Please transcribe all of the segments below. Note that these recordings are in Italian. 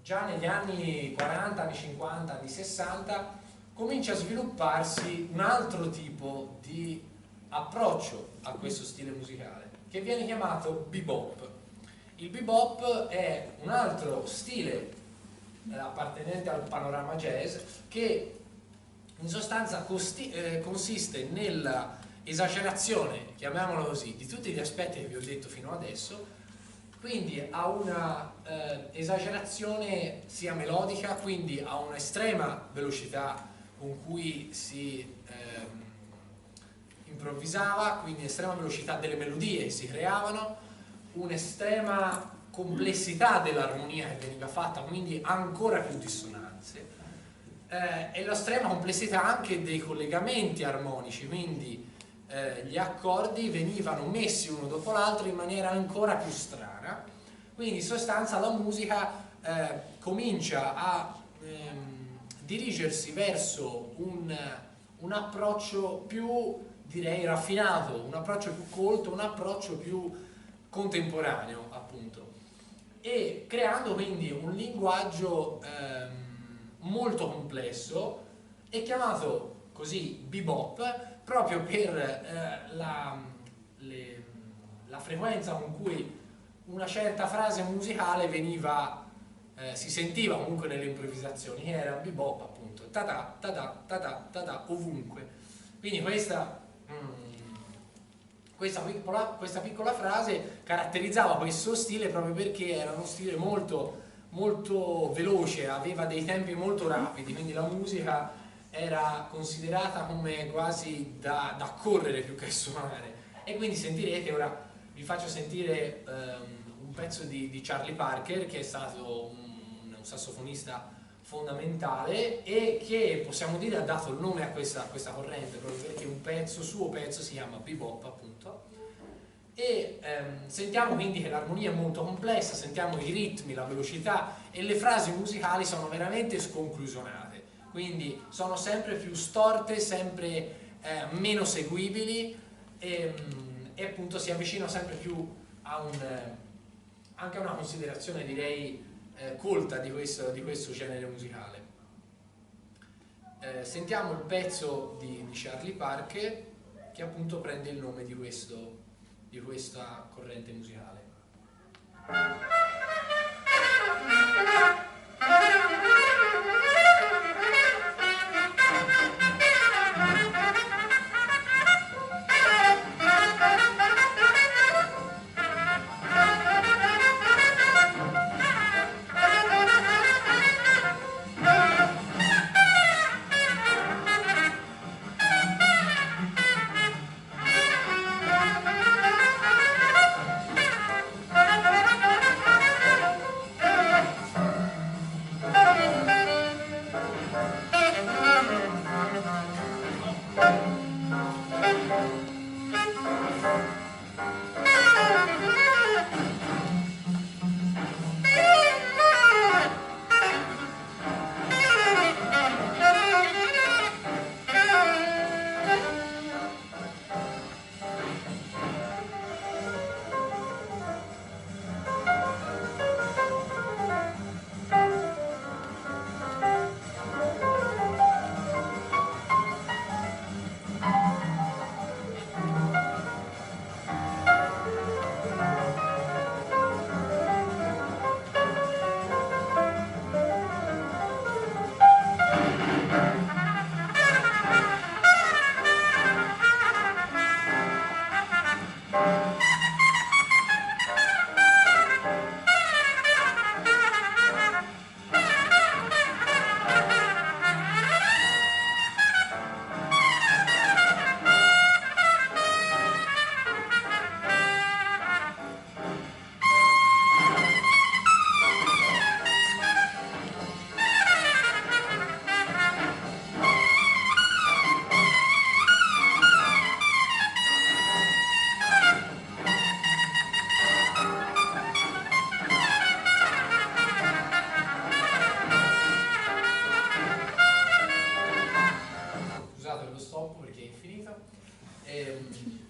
già negli anni 40, anni 50, anni 60 comincia a svilupparsi un altro tipo di approccio a questo stile musicale che viene chiamato bebop. Il bebop è un altro stile appartenente al panorama jazz che in sostanza consiste nella esagerazione, chiamiamolo così, di tutti gli aspetti che vi ho detto fino adesso, quindi ha una esagerazione sia melodica, quindi ha un'estrema velocità con cui si improvvisava, quindi estrema velocità delle melodie che si creavano, un'estrema complessità dell'armonia che veniva fatta, quindi ancora più dissonanze, e l'estrema complessità anche dei collegamenti armonici, quindi gli accordi venivano messi uno dopo l'altro in maniera ancora più strana, quindi in sostanza la musica comincia a dirigersi verso un approccio più, direi, raffinato, un approccio più colto, un approccio più contemporaneo, appunto, e creando quindi un linguaggio molto complesso e chiamato così bebop proprio per la frequenza con cui una certa frase musicale veniva si sentiva comunque nelle improvvisazioni, che era bebop, appunto, ta-ta, ta-ta, ta-ta, ta-ta, ovunque. Quindi questa piccola frase caratterizzava questo stile proprio perché era uno stile molto, molto veloce, aveva dei tempi molto rapidi, quindi la musica era considerata come quasi da correre più che suonare. E quindi sentirete, ora vi faccio sentire un pezzo di Charlie Parker, che è stato un sassofonista fondamentale e che possiamo dire ha dato il nome a questa corrente, proprio perché un suo pezzo si chiama bebop, appunto. E sentiamo quindi che l'armonia è molto complessa, sentiamo i ritmi, la velocità, e le frasi musicali sono veramente sconclusionate, quindi sono sempre più storte, sempre meno seguibili, e appunto si avvicina sempre più a anche a una considerazione, direi, colta di questo genere musicale. Sentiamo il pezzo di Charlie Parker, che appunto prende il nome di questa corrente musicale.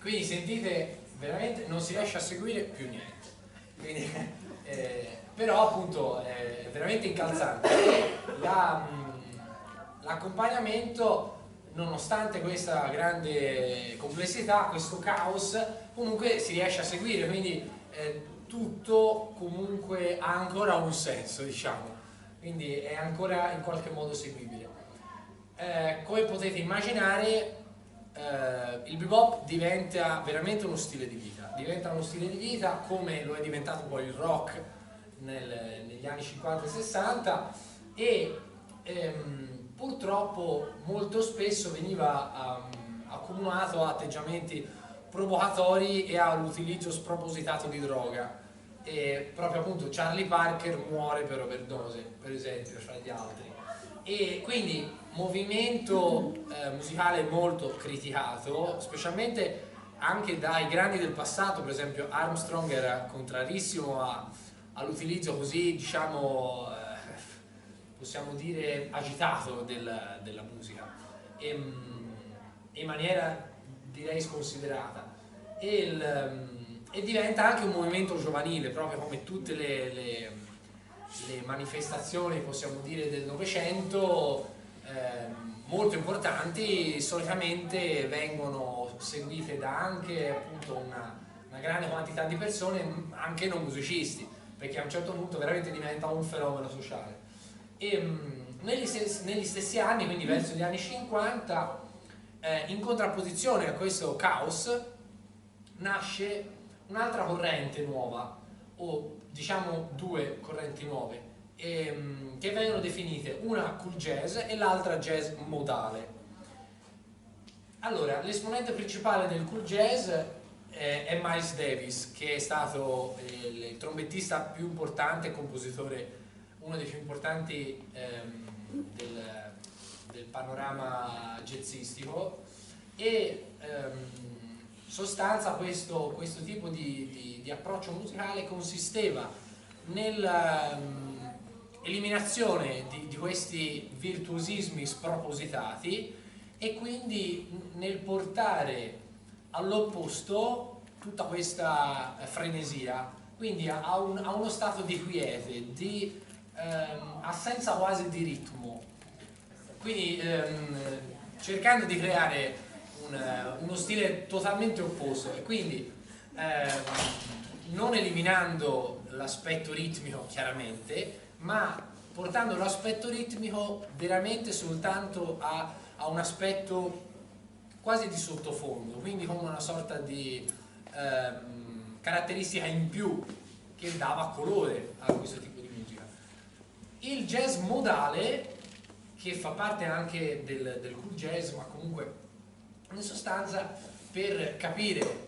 Quindi sentite, veramente non si riesce a seguire più niente, quindi però appunto è veramente incalzante. L'accompagnamento, nonostante questa grande complessità, questo caos, comunque si riesce a seguire, quindi tutto comunque ha ancora un senso, diciamo, quindi è ancora in qualche modo seguibile. Come potete immaginare, il bebop diventa veramente uno stile di vita, come lo è diventato poi il rock negli anni 50 e 60, e purtroppo molto spesso veniva accomunato a atteggiamenti provocatori e all'utilizzo spropositato di droga, e proprio appunto Charlie Parker muore per overdose, per esempio, fra gli altri, e quindi movimento musicale molto criticato, specialmente anche dai grandi del passato. Per esempio Armstrong era contrarissimo all'utilizzo così, diciamo, possiamo dire agitato della musica, in maniera direi sconsiderata, e diventa anche un movimento giovanile, proprio come tutte le manifestazioni, possiamo dire, del Novecento, molto importanti, solitamente vengono seguite da anche appunto una grande quantità di persone, anche non musicisti, perché a un certo punto veramente diventa un fenomeno sociale. E negli stessi anni, quindi verso gli anni 50, in contrapposizione a questo caos nasce un'altra corrente nuova, o diciamo due correnti nuove, che vengono definite una cool jazz e l'altra jazz modale. Allora, l'esponente principale del cool jazz è Miles Davis, che è stato il trombettista più importante e compositore, uno dei più importanti del panorama jazzistico, e in sostanza questo tipo di approccio musicale consisteva nell'eliminazione di questi virtuosismi spropositati, e quindi nel portare all'opposto tutta questa frenesia, quindi a uno stato di quiete, di assenza quasi di ritmo, quindi cercando di creare uno stile totalmente opposto, e quindi non eliminando l'aspetto ritmico chiaramente, ma portando l'aspetto ritmico veramente soltanto a un aspetto quasi di sottofondo, quindi come una sorta di caratteristica in più che dava colore a questo tipo di musica. Il jazz modale, che fa parte anche del cool jazz, ma comunque in sostanza, per capire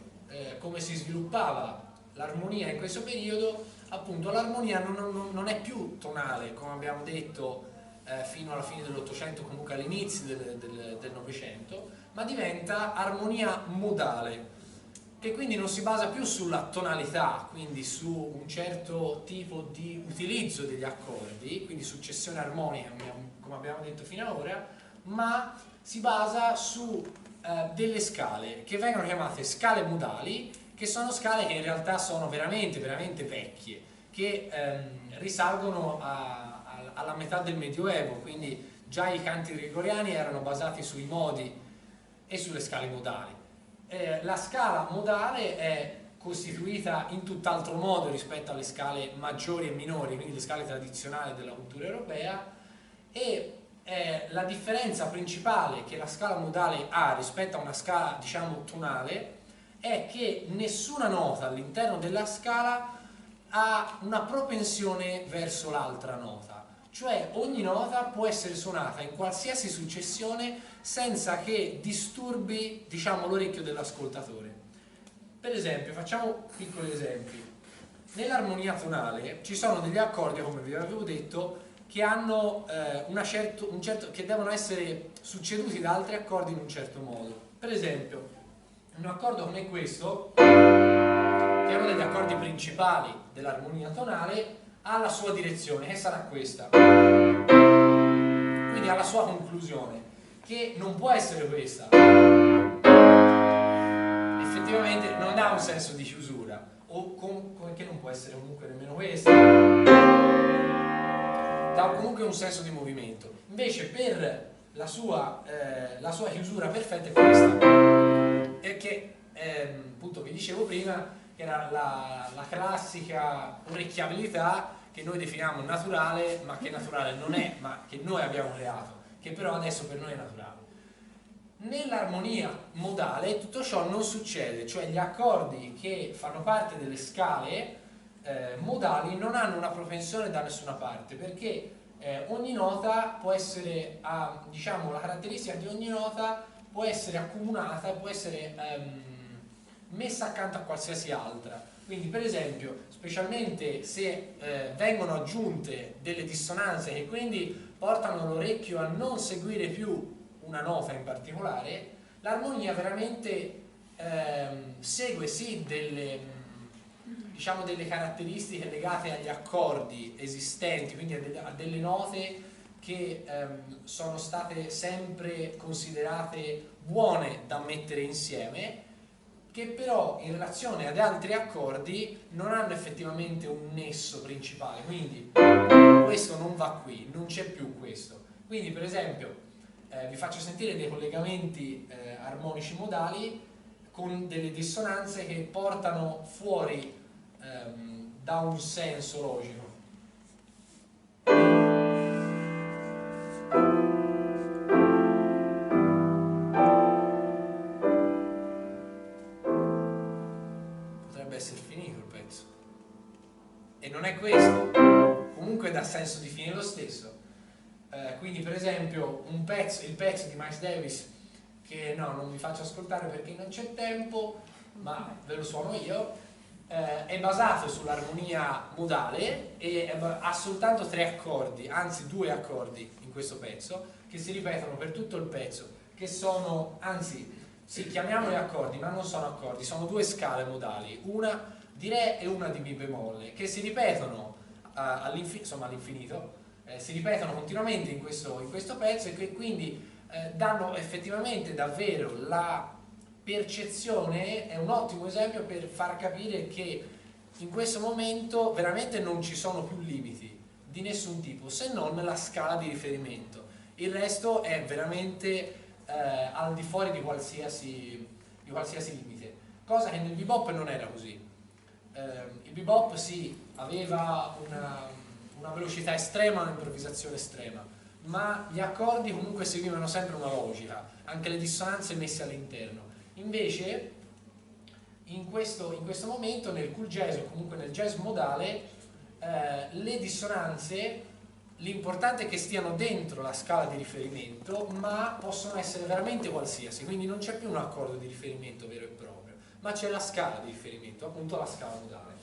come si sviluppava l'armonia in questo periodo, appunto l'armonia non è più tonale, come abbiamo detto, fino alla fine dell'Ottocento, comunque all'inizio del Novecento, ma diventa armonia modale, che quindi non si basa più sulla tonalità, quindi su un certo tipo di utilizzo degli accordi, quindi successione armonica, come abbiamo detto fino ad ora, ma si basa su delle scale che vengono chiamate scale modali, che sono scale che in realtà sono veramente vecchie, che risalgono alla metà del Medioevo, quindi già i canti gregoriani erano basati sui modi e sulle scale modali. La scala modale è costituita in tutt'altro modo rispetto alle scale maggiori e minori, quindi le scale tradizionali della cultura europea, e la differenza principale che la scala modale ha rispetto a una scala, diciamo, tonale, è che nessuna nota all'interno della scala ha una propensione verso l'altra nota, cioè ogni nota può essere suonata in qualsiasi successione senza che disturbi, diciamo, l'orecchio dell'ascoltatore. Per esempio, facciamo piccoli esempi. Nell'armonia tonale ci sono degli accordi, come vi avevo detto, che hanno che devono essere succeduti da altri accordi in un certo modo. Per esempio, un accordo come questo, che è uno degli accordi principali dell'armonia tonale, ha la sua direzione, che sarà questa, quindi ha la sua conclusione, che non può essere questa. Effettivamente non ha un senso di chiusura, o che non può può essere comunque nemmeno questa, dà comunque un senso di movimento. Invece per la sua chiusura perfetta è questa, e che appunto vi dicevo prima, che era la classica orecchiabilità che noi definiamo naturale, ma che naturale non è, ma che noi abbiamo creato, che però adesso per noi è naturale. Nell'armonia modale tutto ciò non succede, cioè gli accordi che fanno parte delle scale modali non hanno una propensione da nessuna parte, perché ogni nota può essere, diciamo, la caratteristica di ogni nota può essere accomunata, può essere messa accanto a qualsiasi altra. Quindi per esempio, specialmente se vengono aggiunte delle dissonanze che quindi portano l'orecchio a non seguire più una nota in particolare, l'armonia veramente segue sì diciamo delle caratteristiche legate agli accordi esistenti, quindi a delle note che sono state sempre considerate buone da mettere insieme, che però in relazione ad altri accordi non hanno effettivamente un nesso principale, quindi questo non va qui, non c'è più questo. Quindi per esempio vi faccio sentire dei collegamenti armonici modali con delle dissonanze che portano fuori da un senso logico. Potrebbe essere finito il pezzo. E non è questo, comunque dà senso di fine lo stesso. Quindi per esempio il pezzo di Miles Davis, che no, non vi faccio ascoltare perché non c'è tempo, ma ve lo suono io, è basato sull'armonia modale e ha soltanto 3 accordi, anzi 2 accordi in questo pezzo, che si ripetono per tutto il pezzo, che sono, anzi, sì, chiamiamoli accordi, ma non sono accordi, sono 2 scale modali, una di Re e una di Mi bemolle, che si ripetono all'infinito, si ripetono continuamente in questo pezzo, e che quindi danno effettivamente davvero la percezione. È un ottimo esempio per far capire che in questo momento veramente non ci sono più limiti di nessun tipo, se non la scala di riferimento. Il resto è veramente al di fuori di qualsiasi limite, cosa che nel bebop non era così. Il bebop sì, aveva una velocità estrema, un'improvvisazione estrema, ma gli accordi comunque seguivano sempre una logica, anche le dissonanze messe all'interno. Invece in questo momento nel cool jazz, o comunque nel jazz modale, le dissonanze, l'importante è che stiano dentro la scala di riferimento, ma possono essere veramente qualsiasi, quindi non c'è più un accordo di riferimento vero e proprio, ma c'è la scala di riferimento, appunto la scala modale.